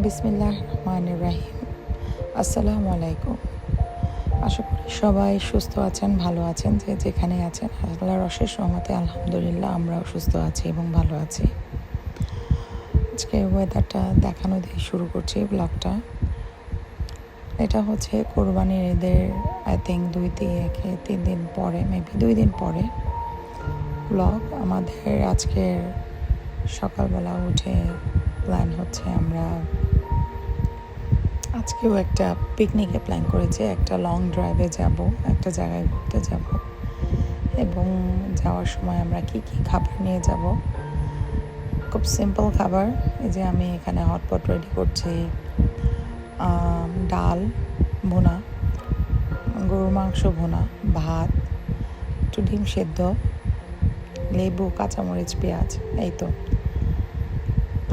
বিসমিল্লাহির রহমানির রহিম। আসসালামু আলাইকুম। আশা করি সবাই সুস্থ আছেন, ভালো আছেন, যে যেখানে আছেন। আল্লাহর অশেষ রহমতে আলহামদুলিল্লাহ আমরাও সুস্থ আছি এবং ভালো আছি। আজকে ওয়েদারটা দেখানো দিয়ে শুরু করছি ব্লগটা। এটা হচ্ছে কোরবানির ঈদের আই থিঙ্ক 2-3 দিন পরে, মেবি 2 দিন পরে ব্লগ। আমাদের আজকের সকালবেলা উঠে প্ল্যান হচ্ছে আমরা আজকেও একটা পিকনিকে প্ল্যান করেছি, একটা লং ড্রাইভে যাব, একটা জায়গায় ঘুরতে যাব এবং যাওয়ার সময় আমরা কি কি খাবার নিয়ে যাব। খুব সিম্পল খাবার। এই যে আমি এখানে হটপট রেডি করছি, ডাল ভুনা, গরুর মাংস ভুনা, ভাত, একটু ডিম সেদ্ধ, লেবু, কাঁচামরিচ, পেঁয়াজ, এই তো।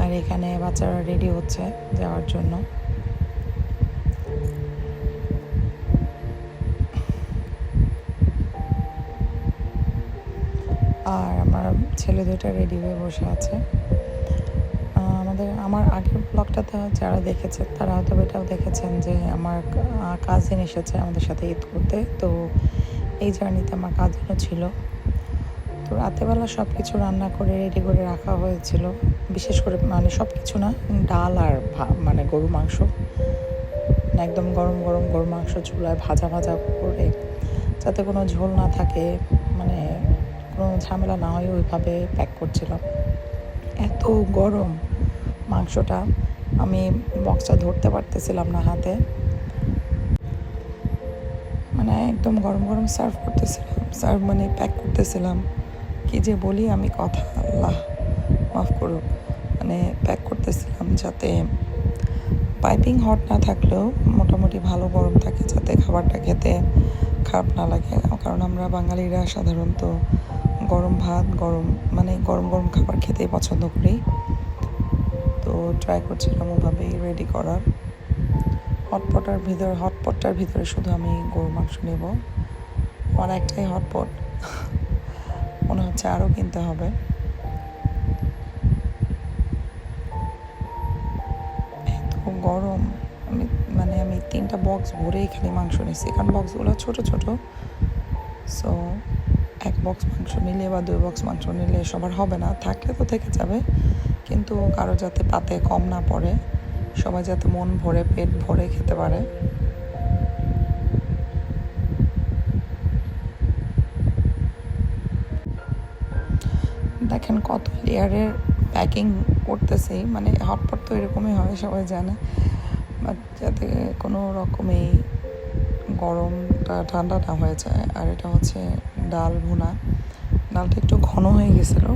আর এখানে বাচ্চারা রেডি হচ্ছে যাওয়ার জন্য। আর আমার ছেলে দুটো রেডি হয়ে বসে আছে। আমার আগের ব্লগটাতে যারা দেখেছেন তারা হয়তো এটাও দেখেছেন যে আমার কাজিন এসেছে আমাদের সাথে ঈদ করতে। তো এই জার্নিতে আমার কাজিনও ছিল। তো রাতেরবেলা সব কিছু রান্না করে রেডি করে রাখা হয়েছিল, বিশেষ করে মানে সব কিছু না, ডাল আর মানে গরু মাংস, একদম গরম গরম গরু মাংস চুলায় ভাজা ভাজা করে, যাতে কোনো ঝোল না থাকে, মানে কোনো ঝামেলা না হয়, ওইভাবে প্যাক করছিলাম। এত গরম মাংসটা, আমি বক্সটা ধরতে পারতেছিলাম না হাতে, মানে একদম গরম গরম মানে প্যাক করতেছিলাম। কি যে বলি আমি কথা, আল্লাহ মাফ করুক। মানে প্যাক করতেছিলাম যাতে পাইপিং হট না থাকলেও মোটামুটি ভালো গরম থাকে, যাতে খাবারটা খেতে খারাপ না লাগে। কারণ আমরা বাঙালিরা সাধারণত গরম ভাত, মানে গরম গরম খাবার খেতেই পছন্দ করি। তো ট্রাই করছিলাম ওভাবেই রেডি করার। হটপটটার ভিতরে শুধু আমি গরু মাংস নেব। আমার একটাই হটপট, মনে হচ্ছে আরও কিনতে হবে। এত গরম, আমি 3টা বক্স ভরেই খালি মাংস নিয়েছি, কারণ বক্সগুলো ছোট ছোট। সো 1 বক্স মাংস নিলে বা 2 বক্স মাংস নিলে সবার হবে না, থাকলে তো থেকে যাবে, কিন্তু কারো যাতে পাতে কম না পড়ে, সবাই যাতে মন ভরে পেট ভরে খেতে পারে। দেখেন কত লেয়ারের প্যাকিং করতেছি, মানে হটপট তো এরকমই হয়, সবাই জানে, বাট যাতে কোনো রকমই গরমটা ঠান্ডা না হয়ে যায়। আর এটা হচ্ছে ডাল ভুনা। ডালটা একটু ঘন হয়ে গেছিলো,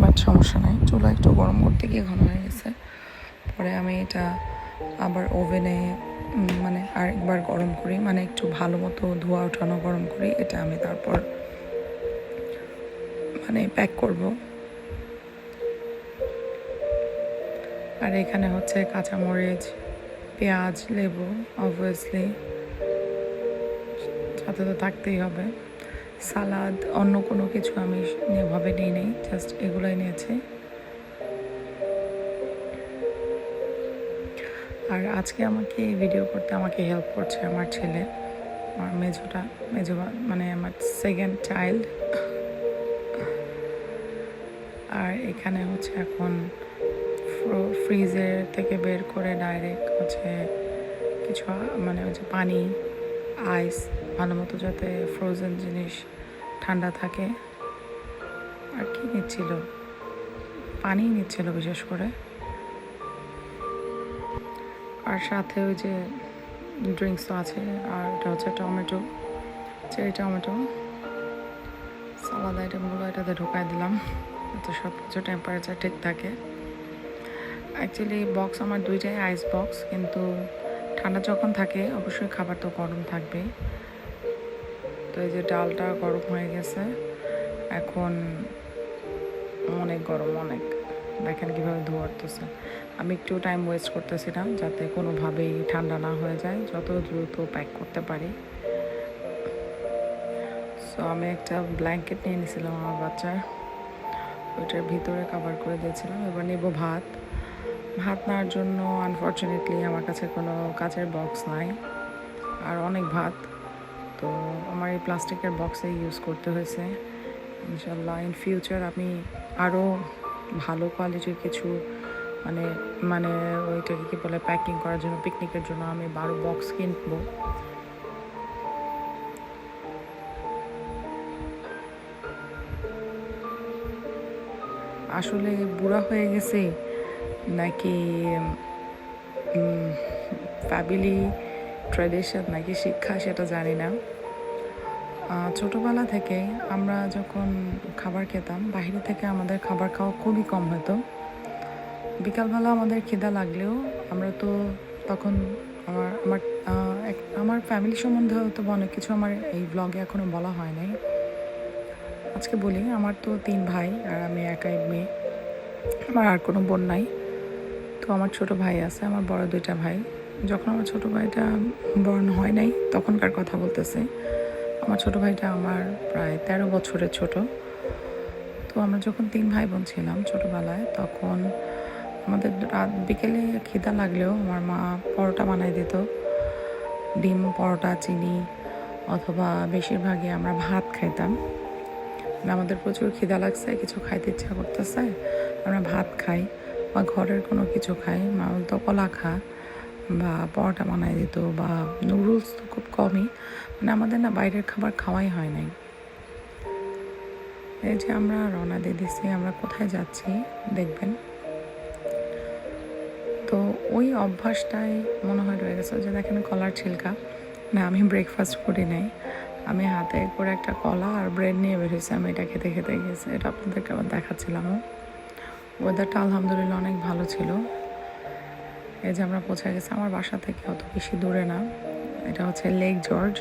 বাট সমস্যা নাই, চুলা একটু গরম করতে গিয়ে ঘন হয়ে গেছে। পরে আমি এটা আবার ওভেনে মানে আরেকবার গরম করি, মানে একটু ভালো মতো ধোয়া ওঠানো গরম করি, এটা আমি তারপর মানে প্যাক করব। আর এখানে হচ্ছে কাঁচামরিচ, পেঁয়াজ, লেবু, অবভিয়াসলি সাথে তো থাকতেই হবে। সালাদ, অন্য কোনো কিছু আমি এভাবে নিই নেই, জাস্ট এগুলোই নিয়েছি। আর আজকে আমাকে ভিডিও করতে আমাকে হেল্প করছে আমার ছেলে, আমার মেজো মানে আমার সেকেন্ড চাইল্ড। আর এখানে হচ্ছে এখন ফ্রিজের থেকে বের করে ডাইরেক্ট হচ্ছে কিছু মানে হচ্ছে পানি, আইস, ভালো মতো যাতে ফ্রোজেন জিনিস ঠান্ডা থাকে। আর কি নিচ্ছিল, পানি নিচ্ছিল বিশেষ করে। আর সাথে ওই যে ড্রিঙ্কস তো আছে। আর এটা হচ্ছে চেরি টমেটো, সালাদ আইটেমগুলো এটাতে ঢোকাই দিলাম, তো সব কিছু টেম্পারেচার ঠিক থাকে। অ্যাকচুয়ালি বক্স আমার 2টাই আইস বক্স, কিন্তু ঠান্ডা যখন থাকে অবশ্যই খাবার তো গরম থাকবে। তো এই যে ডালটা গরম হয়ে গেছে, এখন অনেক গরম, অনেক। দেখেন কীভাবে ধোয়ারতেছে। আমি একটু টাইম ওয়েস্ট করতেছি না, যাতে কোনোভাবেই ঠান্ডা না হয়ে যায়, যত দ্রুত প্যাক করতে পারি। সো আমি একটা ব্ল্যাঙ্কেট নিয়ে নিয়েছিলাম আমার বাচ্চার, ওইটার ভিতরে কভার করে দিয়েছিলাম। এবার নেব ভাত। ভাত নেওয়ার জন্য আনফর্চুনেটলি আমার কাছে কোনো কাচের বক্স নাই, আর অনেক ভাত, তো আমার এই প্লাস্টিকের বক্সেই ইউজ করতে হয়েছে। ইনশাল্লাহ ইন ফিউচার আমি আরও ভালো কোয়ালিটির কিছু মানে মানে ওইটাকে কী বলে প্যাকিং করার জন্য, পিকনিকের জন্য আমি 12 বক্স কিনবো। আসলে বুড়া হয়ে গেছে নাকি ফ্যামিলি ট্র্যাডিশন নাকি শিক্ষা সেটা জানি না। ছোটোবেলা থেকে আমরা যখন খাবার খেতাম বাইরে থেকে, আমাদের খাবার খাওয়া খুবই কম হতো। বিকালবেলা আমাদের খিদা লাগলেও আমরা তো তখন আমার আমার আমার ফ্যামিলি সম্বন্ধে হয়তো অনেক কিছু আমার এই ব্লগে এখনও বলা হয় নাই, আজকে বলি। আমার তো 3 ভাই আর আমি একাই মেয়ে, আমার আর কোনো বোন নাই। তো আমার ছোট ভাই আছে, আমার বড় 2টা ভাই। যখন আমার ছোট ভাইটা বর্ণ হয় নাই তখনকার কথা বলতেছে, আমার ছোট ভাইটা আমার প্রায় 13 বছরের ছোট। তো আমরা যখন 3 ভাই বোন ছিলাম ছোটোবেলায়, তখন আমাদের রাত বিকেলে খিদা লাগলেও আমার মা পরোটা বানাই দিত, ডিম পরোটা, চিনি, অথবা বেশিরভাগই আমরা ভাত খাইতাম। আমাদের প্রচুর খিদা লাগছে, কিছু খাইতে ইচ্ছা করতেছে, আমরা ভাত খাই বা ঘরের কোনো কিছু খাই। মা বলতো কলা খা, বা পরোটা বানাই দিত, বা নুডলস তো খুব কমই, মানে আমাদের না বাইরের খাবার খাওয়াই হয় নাই। এই যে আমরা রওনা দিয়ে দিচ্ছি, আমরা কোথায় যাচ্ছি দেখবেন। তো ওই অভ্যাসটাই মনে হয় রয়ে গেছে, যে দেখেন কলার ছিলকা, না আমি ব্রেকফাস্ট করি নাই, আমি হাতে করে একটা কলা আর ব্রেড নিয়ে বেরিয়েছি, আমি এটা খেতে খেতে গেছি। এটা আপনাদেরকে আবার দেখাচ্ছিলামও। ওয়েদারটা আলহামদুলিল্লাহ অনেক ভালো ছিল। এই যে আমরা পৌঁছে গেছি, আমার বাসা থেকে অত বেশি দূরে না। এটা হচ্ছে লেক জর্জ,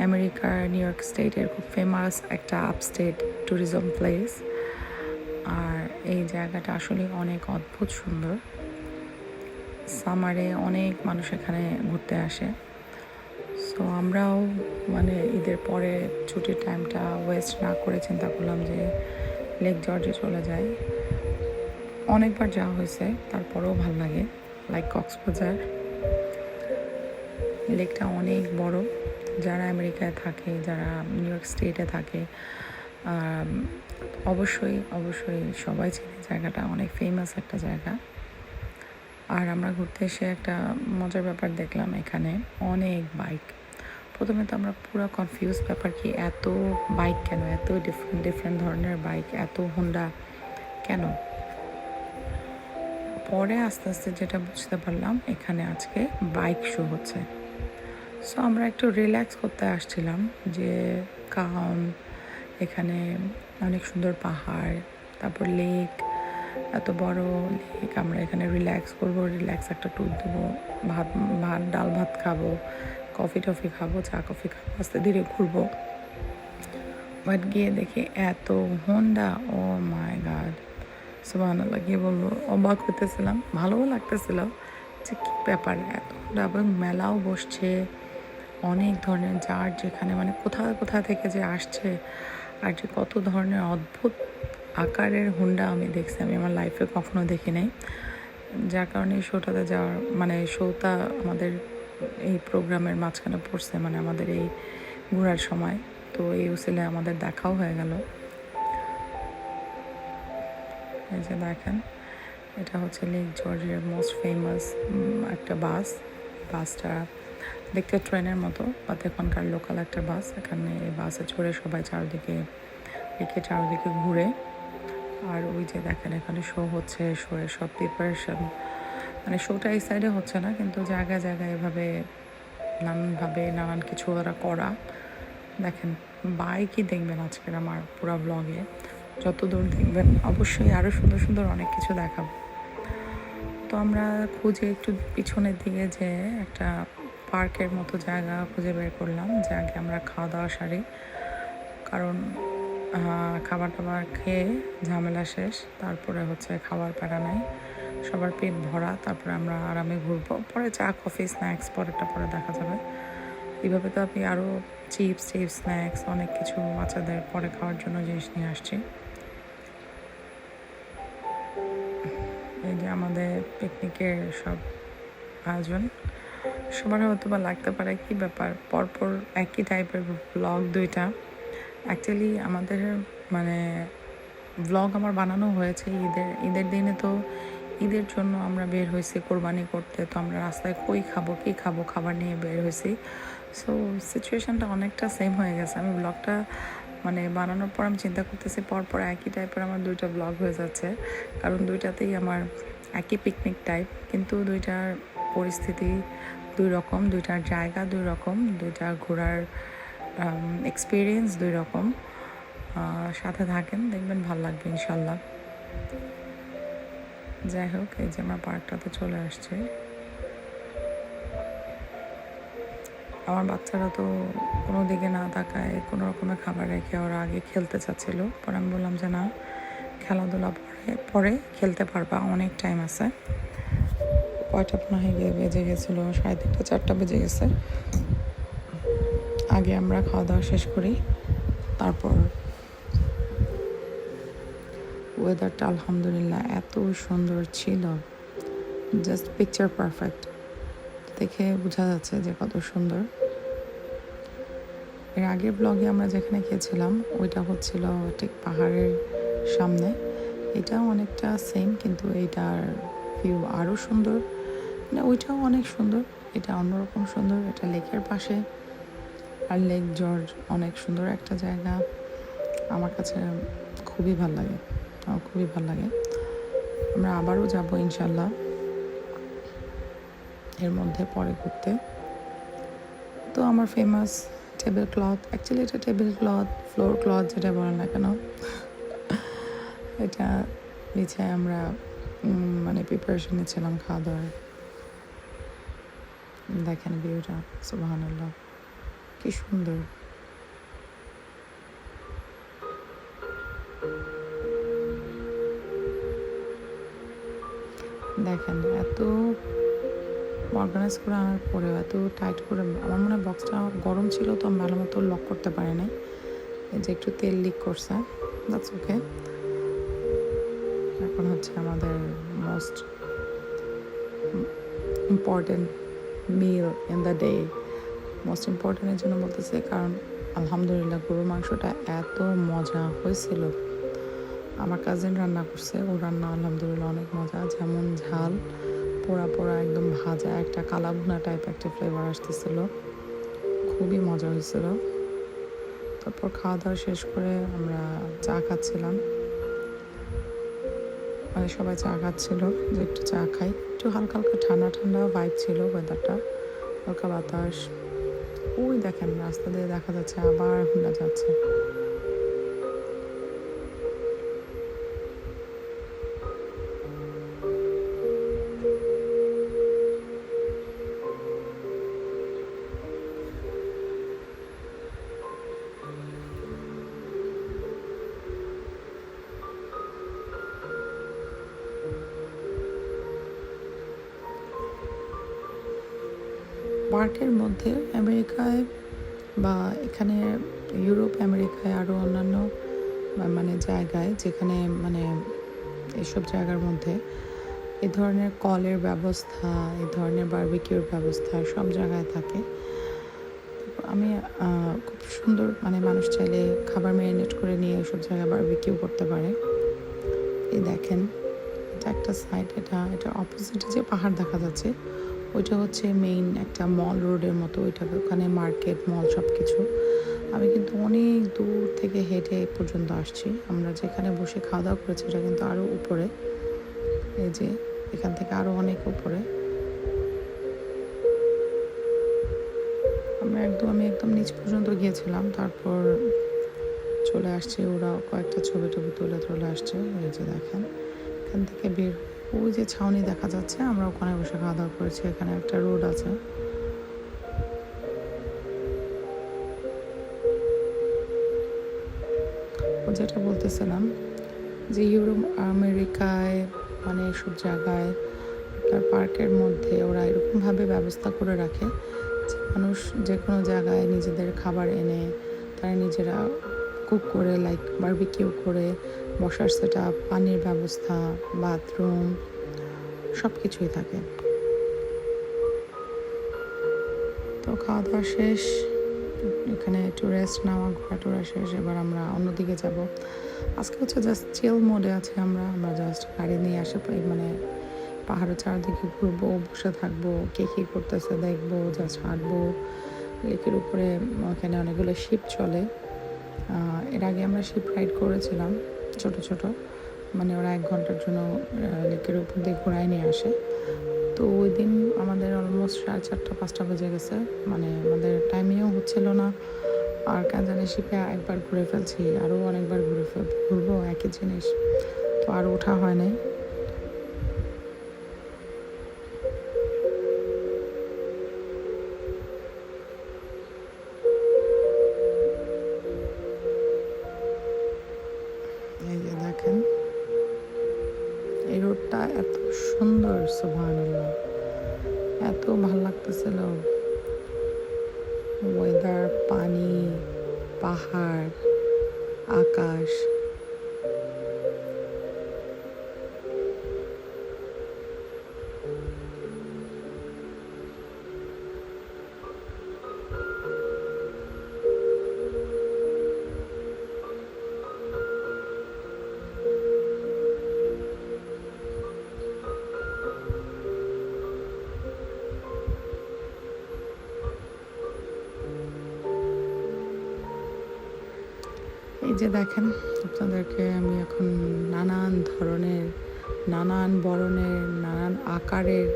আমেরিকার নিউ ইয়র্ক স্টেটের খুব ফেমাস একটা আপস্টেট ট্যুরিজম প্লেস। আর এই জায়গাটা আসলে অনেক অদ্ভুত সুন্দর। সামারে অনেক মানুষ এখানে ঘুরতে আসে। সো আমরাও মানে ঈদের পরে ছুটির টাইমটা ওয়েস্ট না করে চিন্তা করলাম যে লেক জর্জে চলে যাই। অনেকবার যাওয়া হয়েছে, তারপরেও ভালো লাগে, লাইক কক্সবাজার। লেকটা অনেক বড়, যারা আমেরিকায় থাকে, যারা নিউ ইয়র্ক স্টেটে থাকে, অবশ্যই অবশ্যই সবাই চেনে জায়গাটা, অনেক ফেমাস একটা জায়গা। আর আমরা ঘুরতে এসে একটা মজার ব্যাপার দেখলাম, এখানে অনেক বাইক। প্রথমে তো আমরা পুরো কনফিউজ, ব্যাপার কি এত বাইক কেন, এত ডিফারেন্ট ডিফারেন্ট ধরনের বাইক, এত হোন্ডা কেন। পরে আস্তে আস্তে যেটা বুঝতে পারলাম, এখানে আজকে বাইক শো হচ্ছে। সো আমরা একটু রিল্যাক্স করতে আসছিলাম, যে কাম এখানে অনেক সুন্দর পাহাড়, তারপর লেক, এত বড় লেক, আমরা এখানে রিল্যাক্স করবো, রিল্যাক্স একটা ট্যুর দেবো, ভাত ভাত ডাল ভাত খাবো, কফি টফি খাবো, চা কফি খাবো, আস্তে ধীরে ঘুরবো। বাট গিয়ে দেখি এত হোন্ডা, ও মাই গড, সুবহানাল্লাহ, কি বলবো, অবাক হতেছিলাম, ভালোও লাগতেছিল যে কী ব্যাপার এত হোন্ডা। এবং মেলাও বসছে অনেক ধরনের, যার যেখানে মানে কোথা থেকে যে আসছে, আর যে কত ধরনের অদ্ভুত আকারের হোন্ডা আমি দেখছি, আমি আমার লাইফে কখনো দেখি নাই। যার কারণে এই শোটাতে যাওয়ার, মানে শোটা আমাদের এই প্রোগ্রামের মাঝখানে পড়ছে, মানে আমাদের এই ঘোরার সময়, তো এই উসিলে আমাদের দেখাও হয়ে গেল। এই যে দেখেন, এটা হচ্ছে লেক জর্জের মোস্ট ফেমাস একটা বাসটা দেখতে ট্রেনের মতো, বা এখনকার লোকাল একটা বাস। এখানে এই বাসে চড়ে সবাই চারদিকে ঘুরে। আর ওই যে দেখেন এখানে শো হচ্ছে, শোয়ের সব প্রিপারেশন, মানে শোটা এই সাইডে হচ্ছে না, কিন্তু জায়গায় জায়গায় এভাবে নানান কিছু ওরা করা। দেখেন বাইকই দেখবেন আজকের আমার পুরো ব্লগে, যত দূর দেখবেন অবশ্যই আরও সুন্দর সুন্দর অনেক কিছু দেখাবো। তো আমরা খুঁজে একটু পিছনের দিকে যে একটা পার্কের মতো জায়গা খুঁজে বের করলাম, যে আগে আমরা খাওয়া দাওয়া সারি, কারণ খাবার টাবার খেয়ে ঝামেলা শেষ, তারপরে হচ্ছে খাবার প্যারা নাই, সবার পেট ভরা, তারপরে আমরা আরামে ঘুরবো, পরে চা কফি স্ন্যাক্স পরেরটা পরে দেখা যাবে। এইভাবে তো আপনি আরও চিপস স্ন্যাক্স অনেক কিছু বাচ্চাদের পরে খাওয়ার জন্য জিনিস নিয়ে আসছি। এই যে আমাদের পিকনিকের সব আয়োজন। সবার হয়তো বা লাগতে পারে কী ব্যাপার, পরপর একই টাইপের ব্লগ দুইটা। অ্যাকচুয়ালি আমাদের মানে ব্লগ আমার বানানো হয়েছে ঈদের দিনে। তো ঈদের জন্য আমরা বের হয়েছি কোরবানি করতে, তো আমরা রাস্তায় কই খাবো কী খাবো খাবার নিয়ে বের হয়েছি। সো সিচুয়েশানটা অনেকটা সেম হয়ে গেছে। আমি ব্লগটা মানে বানানোর পর আমি চিন্তা করতেছি পরপর একই টাইপের আমার দুইটা ব্লগ হয়ে যাচ্ছে, কারণ দুইটাতেই আমার একই পিকনিক টাইপ, কিন্তু দুইটার পরিস্থিতি দুই রকম, দুইটার জায়গা দুই রকম, দুইটা ঘোরার এক্সপিরিয়েন্স দুই রকম। সাথে থাকেন, দেখবেন ভাল লাগবে ইনশাল্লাহ। যাই হোক, এই যে আমরা পার্কটাতে চলে আসছে। আমার বাচ্চারা তো কোনো দিকে না তাকায় কোনো রকমের খাবার রেখে ওরা আগে খেলতে চাচ্ছিল। পরে আমি বললাম যে না, খেলাধুলা পরে খেলতে পারবা, অনেক টাইম আছে। কয়টা মনে হয় বেজে গেছিলো, 3:30 4টা বেজে গেছে। আগে আমরা খাওয়া দাওয়া শেষ করি, তারপর ওয়েদারটা আলহামদুলিল্লাহ এত সুন্দর ছিল, জাস্ট পিকচার পারফেক্ট। দেখে বোঝা যাচ্ছে যে কত সুন্দর। এর আগের ব্লগে আমরা যেখানে গিয়েছিলাম ওইটা হচ্ছিল ঠিক পাহাড়ের সামনে। এটাও অনেকটা সেম, কিন্তু এইটার ভিউ আরও সুন্দর। মানে ওইটাও অনেক সুন্দর, এটা অন্যরকম সুন্দর। এটা লেকের পাশে, আর লেক জর্জ অনেক সুন্দর একটা জায়গা। আমার কাছে খুবই ভালো লাগে, আমার খুবই ভালো লাগে। আমরা আবারও যাব ইনশাল্লাহ এর মধ্যে পরে ঘুরতে। তো আমার ফেমাস টেবিল ক্লথ, অ্যাকচুয়ালি এটা টেবিল ক্লথ, ফ্লোর ক্লথ যেটা বলেন না কেন, এটা বিছায় আমরা মানে প্রিপারেশন নিচ্ছিলাম খাওয়া দাওয়ার। দেখেন ভিউটা, সুবহানাল্লাহ কি সুন্দর। দেখেন এত অর্গানাইজ করে আনার পরেও এত টাইট করে, আমার মনে হয় বক্সটা গরম ছিল তো আমি ভালো মতো লক করতে পারি নাই, এই যে একটু তেল লিক করছে, দ্যাটস ওকে। এখন হচ্ছে আমাদের most important meal in the day. Most ইম্পর্টেন্টের জন্য বলতেছে কারণ আলহামদুলিল্লাহ গরুর মাংসটা এত মজা হয়েছিল। আমার কাজিন রান্না করছে, ও রান্না আলহামদুলিল্লাহ অনেক মজা। যেমন ঝাল, পোড়া পোড়া একদম ভাজা, একটা কালাভুনা টাইপ একটা ফ্লেভার আসতেছিল, খুবই মজা হয়েছিল। তারপর খাওয়া দাওয়া শেষ করে আমরা চা খাচ্ছিলাম, মানে সবাই চা খাচ্ছিল যে একটু চা খাই। একটু হালকা হালকা ঠান্ডা ঠান্ডা ভাইব ছিল ওয়েদারটা, হালকা বাতাস। ওই দেখেন রাস্তা দিয়ে দেখা যাচ্ছে আবার হুন্ডা যাচ্ছে। পার্কের মধ্যে আমেরিকায় বা এখানে ইউরোপ আমেরিকায় আরও অন্যান্য মানে জায়গায় যেখানে মানে এইসব জায়গার মধ্যে এই ধরনের কলের ব্যবস্থা, এই ধরনের বারবিকিউর ব্যবস্থা সব জায়গায় থাকে। আমি খুব সুন্দর, মানে মানুষ চাইলে খাবার ম্যারিনেট করে নিয়ে সব জায়গায় বারবিকিউ করতে পারে। এই দেখেন এটা একটা সাইড, এটা অপোজিটে যে পাহাড় দেখা যাচ্ছে ওইটা হচ্ছে মেইন একটা মল রোডের মতো, ওইটা ওখানে মার্কেট মল সব কিছু। আমি কিন্তু অনেক দূর থেকে হেঁটে পর্যন্ত আসছি। আমরা যেখানে বসে খাওয়া দাওয়া করেছি এটা কিন্তু আরও উপরে, এই যে এখান থেকে আরও অনেক উপরে। আমি একদম নিচ পর্যন্ত গিয়েছিলাম, তারপর চলে আসছে, ওরা কয়েকটা ছবি টবি তুলে চলে আসছে। এই যে দেখেন এখান থেকে বের, ওই যে ছাউনি দেখা যাচ্ছে, আমরা ওখানে বসে খাওয়া দাওয়া করেছি। এখানে একটা রোড আছে। যেটা বলতেছিলাম যে ইউরোপ আমেরিকায় মানে এসব জায়গায় আপনার পার্কের মধ্যে ওরা এরকমভাবে ব্যবস্থা করে রাখে যে মানুষ যে কোনো জায়গায় নিজেদের খাবার এনে তারা নিজেরা কুক করে, লাইক বারবিকিউ করে, বসার সেট আপ, পানির ব্যবস্থা, বাথরুম, সব কিছুই থাকে। তো খাওয়া দাওয়া শেষ, এখানে একটু রেস্ট নেওয়া, ঘোরা টোরা শেষ। এবার আমরা অন্যদিকে যাব। আজকে হচ্ছে জাস্ট চিল মোডে আছে আমরা জাস্ট গাড়ি নিয়ে মানে পাহাড়ের চারদিকে ঘুরবো, বসে থাকবো, কে কী করতেছে দেখবো, জাস্ট হাঁটবো। লেকের উপরে ওখানে অনেকগুলো শিপ চলে। এর আগে আমরা শিপ রাইড করেছিলাম ছোট ছোট, মানে ওরা 1 ঘন্টার জন্য লেকের উপর দিয়ে ঘোরায় নিয়ে আসে। তো ওই দিন আমাদের অলমোস্ট 4:30-5টা বেজে গেছে, মানে আমাদের টাইমিংও হচ্ছিল না। আর কেন জানি শিপে একবার ঘুরে ফেলছি, আরও অনেকবার ঘুরবো একই জিনিস, তো আর ওঠা হয় নাই। এই যে দেখেন এই রোডটা এত সুন্দর, সুবহানাল্লাহ, এত ভালো লাগতেছিল। ওয়েদার, পানি, পাহাড়, আকাশ। এই যে দেখেন, আপনাদেরকে আমি এখন নানান ধরনের, নানান বরণের, নানান আকারের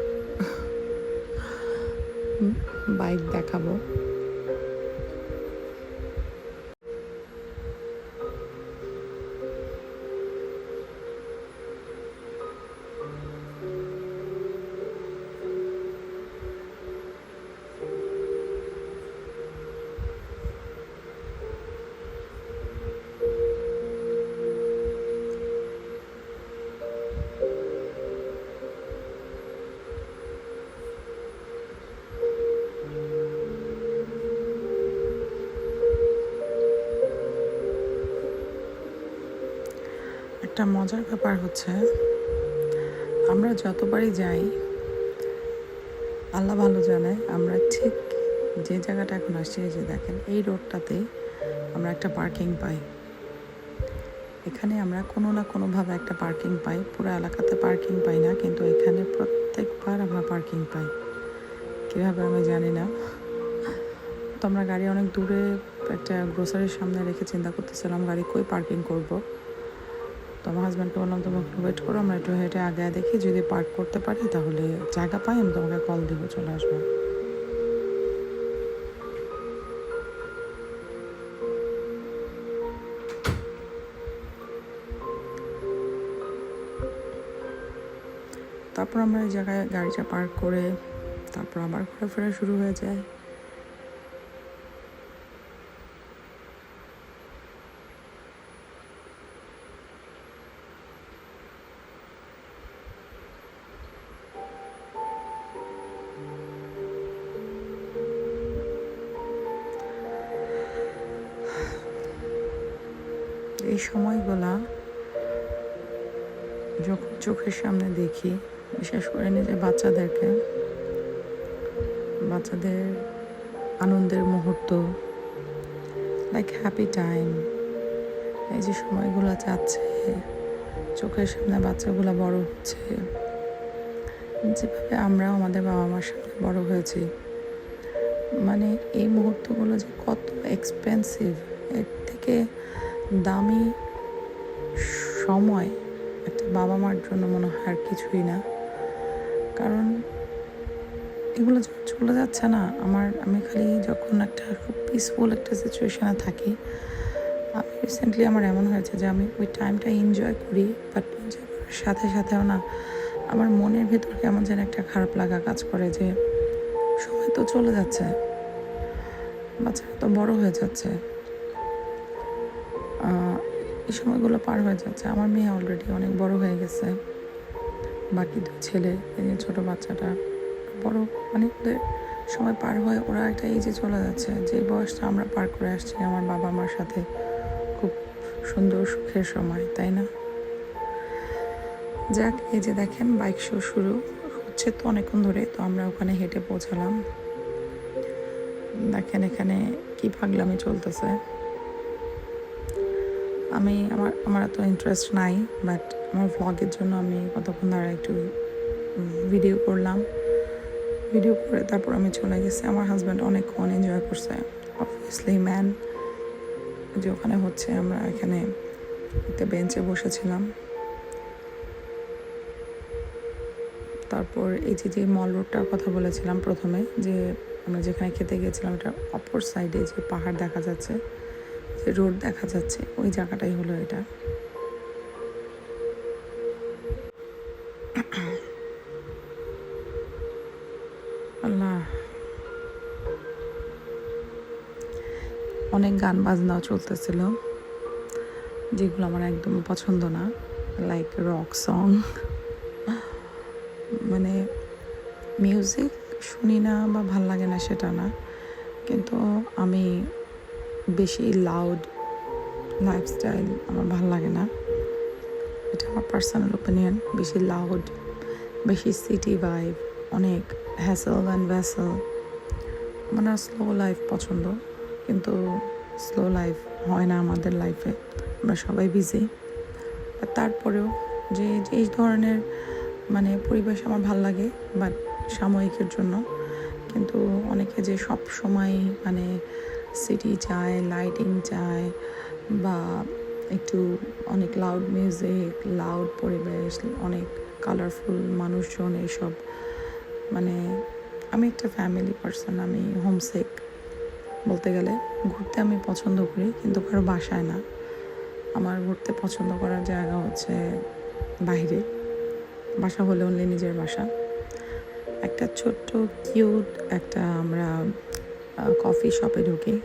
বাইক দেখাবো। একটা মজার ব্যাপার হচ্ছে, আমরা যতবারই যাই, আল্লাহ ভালো জানে, আমরা ঠিক যে জায়গাটা এখন আসছি, এই যে দেখেন এই রোডটাতে আমরা একটা পার্কিং পাই। এখানে আমরা কোনো না কোনোভাবে একটা পার্কিং পাই। পুরো এলাকাতে পার্কিং পাই না, কিন্তু এখানে প্রত্যেকবার আমরা পার্কিং পাই। কীভাবে আমি জানি না। তো আমরা গাড়ি অনেক দূরে একটা গ্রোসারির সামনে রেখে চিন্তা করতেছিলাম গাড়ি কই পার্কিং করব। তো আমার হাজব্যান্ডকে বললাম তুমি ওয়েট করো, আমরা একটু হেঁটে আগে দেখি, যদি পার্ক করতে পারি তাহলে জায়গা পাই, আমি তোমাকে কল দেবো, চলে আসবো। তারপর আমরা এই জায়গায় গাড়িটা পার্ক করে তারপর আবার ঘোরাফেরা শুরু হয়ে যায়। এই সময়গুলা যখন চোখের সামনে দেখি, বিশেষ করে নিজের বাচ্চাদের আনন্দের মুহূর্ত, লাইক হ্যাপি টাইম, এই যে সময়গুলো যাচ্ছে, চোখের সামনে বাচ্চাগুলো বড় হচ্ছে, যেভাবে আমরাও আমাদের বাবা মার সামনে বড় হয়েছি, মানে এই মুহূর্তগুলো যে কত এক্সপেন্সিভ, এর থেকে দামি সময় একটা বাবা মার জন্য মনে হয় আর কিছুই না। কারণ এগুলো যখন চলে যাচ্ছে না, আমি খালি যখন একটা খুব পিসফুল একটা সিচুয়েশানে থাকি, আমি রিসেন্টলি আমার এমন হয়েছে যে আমি ওই টাইমটা এনজয় করি, বাট এনজয় করার সাথে সাথেও না আমার মনের ভেতর কেমন যেন একটা খারাপ লাগা কাজ করে যে সময় তো চলে যাচ্ছে, বাচ্চারা তো বড় হয়ে যাচ্ছে, এই সময়গুলো পার হয়ে যাচ্ছে। আমার মেয়ে অলরেডি অনেক বড় হয়ে গেছে, বাকি 2 ছেলে, এই যে ছোটো বাচ্চাটা বড়, মানে ওদের সময় পার হয়ে ওরা একটা এজে চলে যাচ্ছে, যে বয়সটা আমরা পার করে আসছি আমার বাবা মার সাথে, খুব সুন্দর সুখের সময়, তাই না? যাক, এই যে দেখেন বাইক শো শুরু হচ্ছে তো অনেকক্ষণ ধরে, তো আমরা ওখানে হেঁটে পৌঁছালাম। দেখেন এখানে কি পাগলামি চলতেছে। আমার এত ইন্টারেস্ট নাই, বাট আমার ভ্লগের জন্য আমি কতক্ষণ ধরে একটু ভিডিও করলাম। ভিডিও করে তারপর আমি চলে গেছি। আমার হাজব্যান্ড অনেকক্ষণ এনজয় করছে। অবভিয়াসলি ম্যান, যে ওখানে হচ্ছে, আমরা এখানে একটা বেঞ্চে বসেছিলাম। তারপর এই যে মল রোডটার কথা বলেছিলাম প্রথমে, যে আমরা যেখানে খেতে গিয়েছিলাম, এটা অপর সাইডে যে পাহাড় দেখা যাচ্ছে, যে রোড দেখা যাচ্ছে, ওই জায়গাটাই হলো এটা। আল্লাহ, অনেক গান বাজনাও চলতেছিল, যেগুলো আমার একদম পছন্দ না, লাইক রক সং। মানে মিউজিক শুনি না বা ভাল লাগে না সেটা না, কিন্তু আমি বেশি লাউড লাইফস্টাইল আমার ভাল লাগে না। এটা আমার পার্সোনাল ওপিনিয়ন। বেশি লাউড, বেশি সিটি ভাইব, অনেক হ্যাসেল অ্যান্ড ভ্যাসেল। মানে স্লো লাইফ পছন্দ, কিন্তু স্লো লাইফ হয় না আমাদের লাইফে, আমরা সবাই বিজি। আর তারপরেও যে এই ধরনের মানে পরিবেশ আমার ভাল লাগে, বাট সাময়িকের জন্য। কিন্তু অনেকে যে সব সময় মানে সিটি চায়, লাইটিং চায়, বা একটু অনেক লাউড মিউজিক, লাউড পরিবেশ, অনেক কালারফুল মানুষজন, এইসব। মানে আমি একটা ফ্যামিলি পার্সন, আমি হোমসিক বলতে গেলে। ঘুরতে আমি পছন্দ করি, কিন্তু কারো বাসায় না। আমার ঘুরতে পছন্দ করার জায়গা হচ্ছে বাইরে, বাসা হলে অনলি নিজের বাসা। একটা ছোট্ট কিউট একটা আমরা কফি শপে ঢুকি,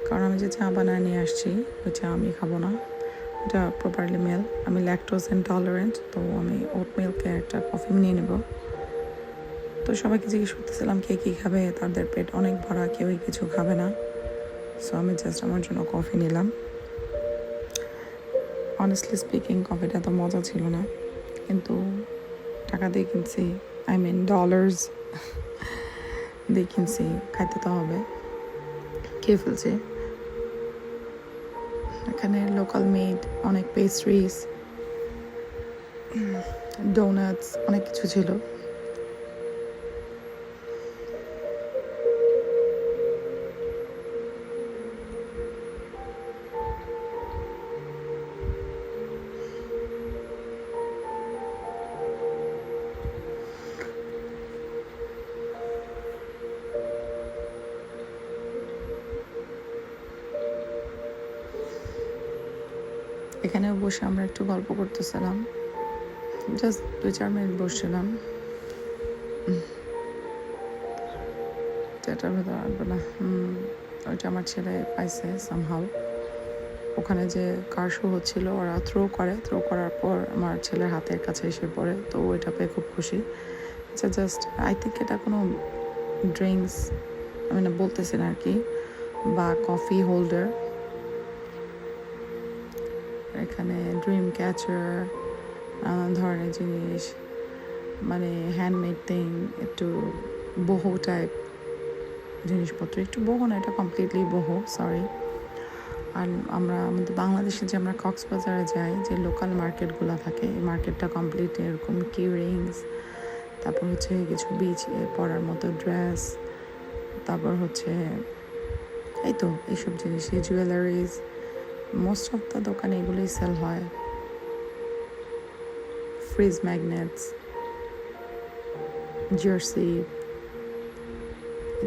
কারণ আমি যে চা বানায় নিয়ে আসছি, ওই চা আমি খাবো না, এটা প্রপারলি মিল্ক। আমি ল্যাকটোজ ইনটলারেন্ট, তো আমি ওট মিল্কে একটা কফি নিয়ে নেব। তো সবাইকে জিজ্ঞেস করতেছিলাম কে কী খাবে, তাদের পেট অনেক ভরা, কেউই কিছু খাবে না। সো আমি জাস্ট আমার জন্য কফি নিলাম। অনেস্টলি স্পিকিং, কফিটা তো মজা ছিল না, কিন্তু টাকা দিয়ে কিনছি, আই মিন ডলার্স দিয়ে কিনছি, খাইতে তো হবে, খেয়ে ফেলছি। এখানে লোকাল মেড অনেক পেস্ট্রিজ, ডোনাটস, অনেক কিছু ছিল। এখানে বসে আমরা একটু গল্প করতেছিলাম, জাস্ট 2-4 মিনিট বসছিলাম। এটার ভেতর আসবে না, ওইটা আমার ছেলে পাইছে সামহাউ। ওখানে যে কার শো হচ্ছিল, ওরা থ্রো করার পর আমার ছেলের হাতের কাছে এসে পড়ে, তো ওইটা পেয়ে খুব খুশি। আচ্ছা, জাস্ট আই থিঙ্ক এটা কোনো ড্রিঙ্কস আমি না বলতেছি না আর কি, বা কফি হোল্ডার। এখানে ড্রিম ক্যাচার, নানান ধরনের জিনিস, মানে হ্যান্ডমেড থিং, একটু বহু টাইপ জিনিসপত্র, একটু বহু না, এটা কমপ্লিটলি বহু, সরি। আর আমরা আমাদের বাংলাদেশে যে আমরা কক্সবাজারে যাই, যে লোকাল মার্কেটগুলো থাকে, এই মার্কেটটা কমপ্লিট এরকম কিউরিংস, তারপর হচ্ছে কিছু বিচে পরার মতো ড্রেস, তারপর হচ্ছে এই তো এইসব জিনিস, জুয়েলারিজ, মোস্ট অফ দ্য দোকানে এগুলোই সেল হয়। ফ্রিজ ম্যাগনেটস, জার্সি,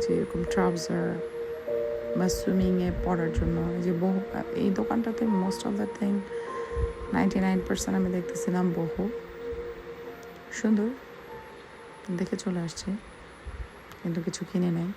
যে এরকম ট্রাউজার বা সুইমিংয়ে পরার জন্য, যে বহু, এই দোকানটাতে মোস্ট অফ দ্য থিং 99% আমি দেখতেছিলাম বহু সুন্দর, দেখে চলে আসছে, কিন্তু কিছু কিনে নেই।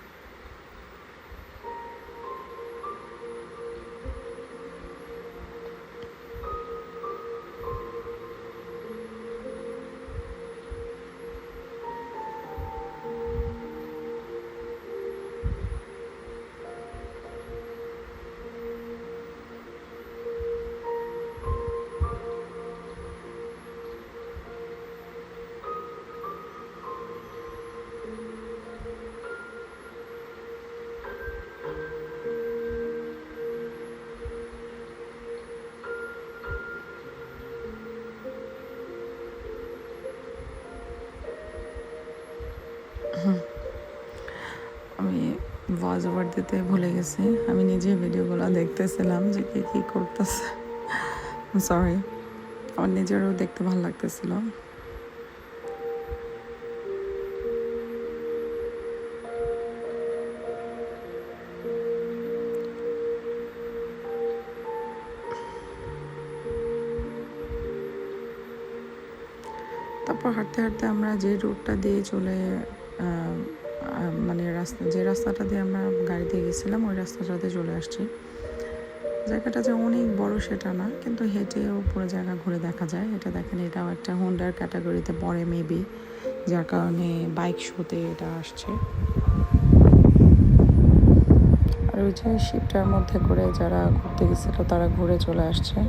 ভয়েস দিতে ভুলে গেছি। আমি নিজে ভিডিওগুলো দেখতেছিলাম যে কে কী করতেছে। সরি, আমার নিজেরও দেখতে ভালো লাগতেছিল। তারপর হাঁটতে হাঁটতে আমরা যে রুটটা দিয়ে চলে মানে যে রাস্তাটা দিয়ে আমরা গাড়ি দিয়ে গেছিলাম ওই রাস্তাটাতে চলে আসছি। জায়গাটা যে অনেক বড় সেটা না, কিন্তু হেঁটেও পুরো জায়গা ঘুরে দেখা যায়। এটা দেখেন, এটাও একটা হোন্ডার ক্যাটাগরিতে পড়ে মেবি, যার কারণে বাইক শোতে এটা আসছে। আর ওই যে শিপটার মধ্যে করে যারা ঘুরতে গেছিল তারা ঘুরে চলে আসছে।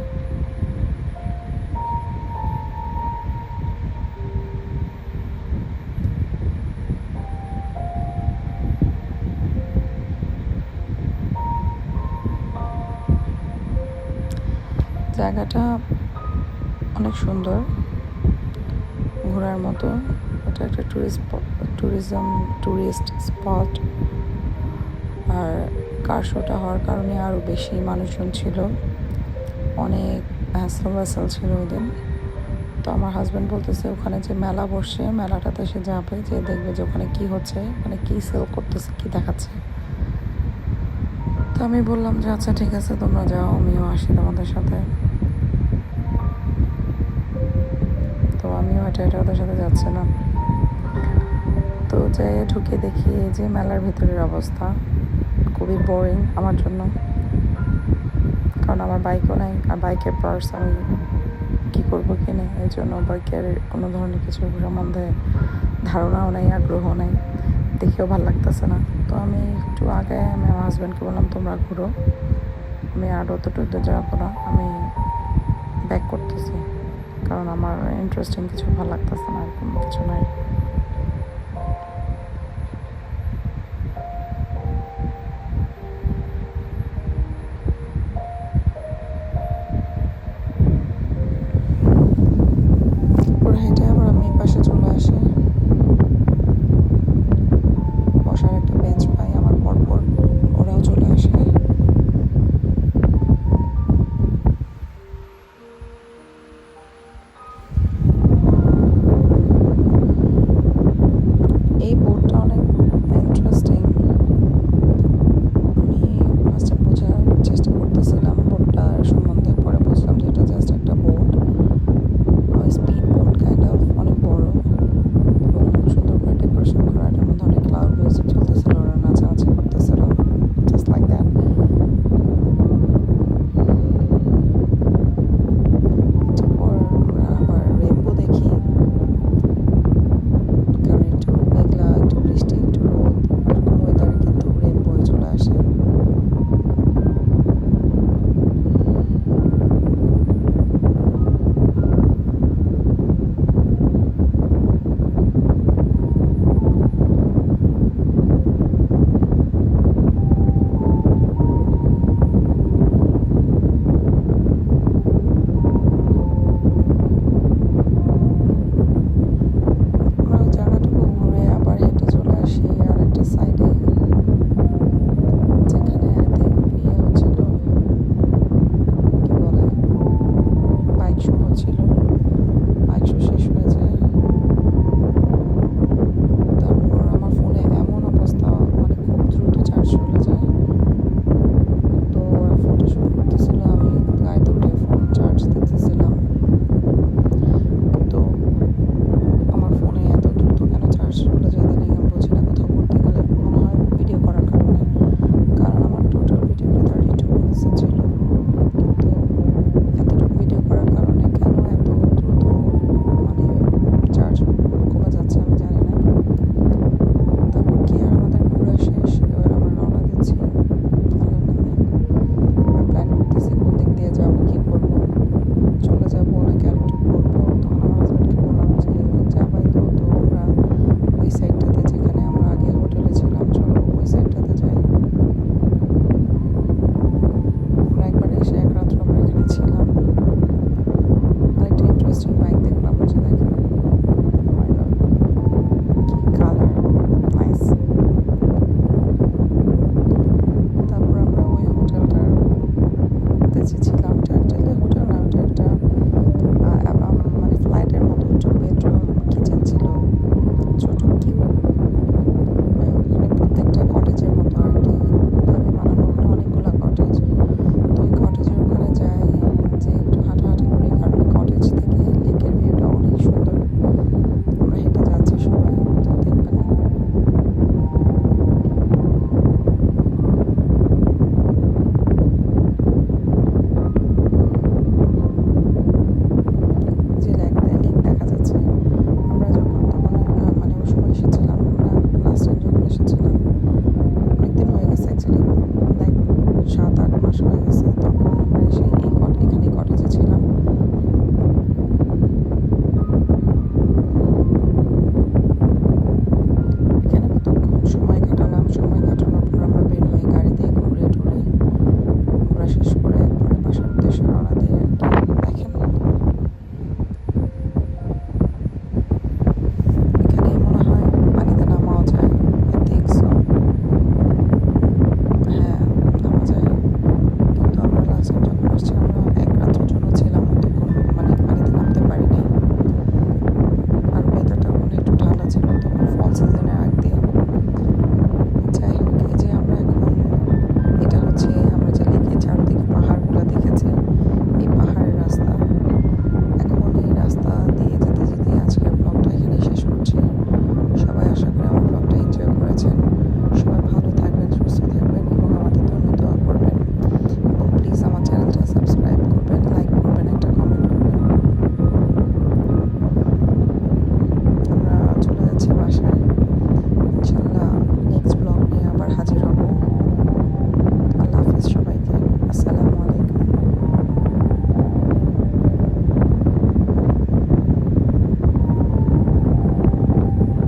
জায়গাটা অনেক সুন্দর, ঘোরার মতো। এটা একটা ট্যুরিস্ট স্পট। আর কার শোটা হওয়ার কারণে আরও বেশি মানুষজন ছিল, অনেক হ্যাসেল ছিল ওই দিন। তো আমার হাজব্যান্ড বলতেছে ওখানে যে মেলা বসছে, মেলাটাতে সে যাবে, যে দেখবে যে ওখানে কী হচ্ছে, মানে কী সেল করতেছে, কী দেখাচ্ছে। তো আমি বললাম যে আচ্ছা ঠিক আছে, তোমরা যাও, আমিও আসি তোমাদের সাথে। তো আমিও এটা ওদের সাথে যাচ্ছিলাম। তো যাই ঢুকে দেখি এই যে মেলার ভিতরের অবস্থা খুবই বোরিং আমার জন্য, কারণ আমার বাইকও নাই। আর বাইকের পার্স আমি কী করবো কিনে, এই জন্য বাইকের কোনো ধরনের কিছু সম্বন্ধে ধারণাও নেই, আগ্রহ নেই, দেখেও ভালো লাগতেছে না। তো আমি একটু আগে আমি আমার হাজব্যান্ডকে বললাম তোমরা ঘুরো, আমি আর অতটুকু যাবো না, আমি ব্যাক করতেছি, কারণ আমার ইন্টারেস্টিং কিছু ভালো লাগতেছে না, এরকম কিছু নাই।